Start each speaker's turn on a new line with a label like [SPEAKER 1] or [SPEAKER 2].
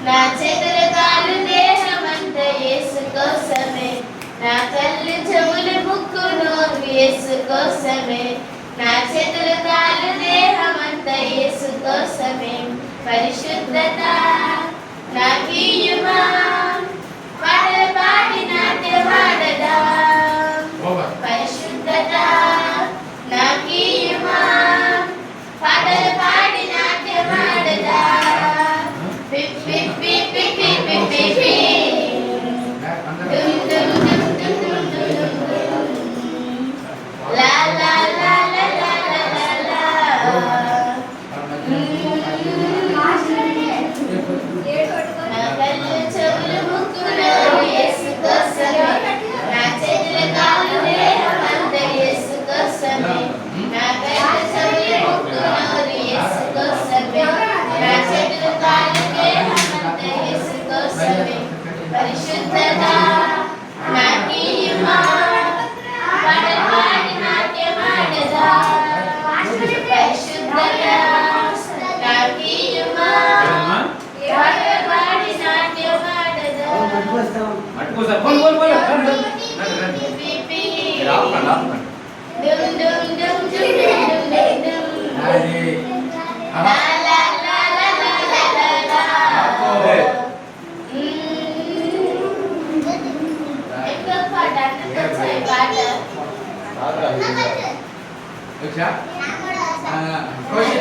[SPEAKER 1] నా చేతులు కాలు దేహమంతా యేసు కోసమే, నా కళ్ళు చెవులు ముక్కు నోరు యేసు కోసమే, నా చేతులు కాలు దేహమంతా యేసు కోసమే. పరిశుద్ధత నాకీయుమా, పాటలు పాడి నాట్యమాడదా. పరిశుద్ధత నాకీయుమా, పాటలు పాడి నాట్యమాడదా. పిప్ పిప్ పిప్ పిప్ పిప్ పిప్ పిప్ డుమ్ డుమ్ డుమ్ డుమ్ డుమ్ డుమ్ డుమ్. లా లా లా లా లా లా లా లా. నా కళ్ళు చెవులు ముక్కు నోరు యేసు కోసమే, నా చేతులు కాళ్ళు దేహమంతా యేసు కోసమే, నా కళ్ళు చెవులు ముక్కు నోరు యేసు కోసమే, నా చేతులు కాళ్ళు దేహమంతా యేసు కోసమే. పరిశుద్ధత నాకీయుమా, పాటలు పాడి నాట్యమాడదా. పరిశుద్ధత నాకీయుమా, పాటలు పాడి నాట్యమాడదా. డుమ్ డుమ్ డుమ్ డుమ్ డుమ్ డుమ్ డుమ్. లా లా లా లా లా లా లా. ఎక్కువ పాట అంటే పాట.
[SPEAKER 2] కోసి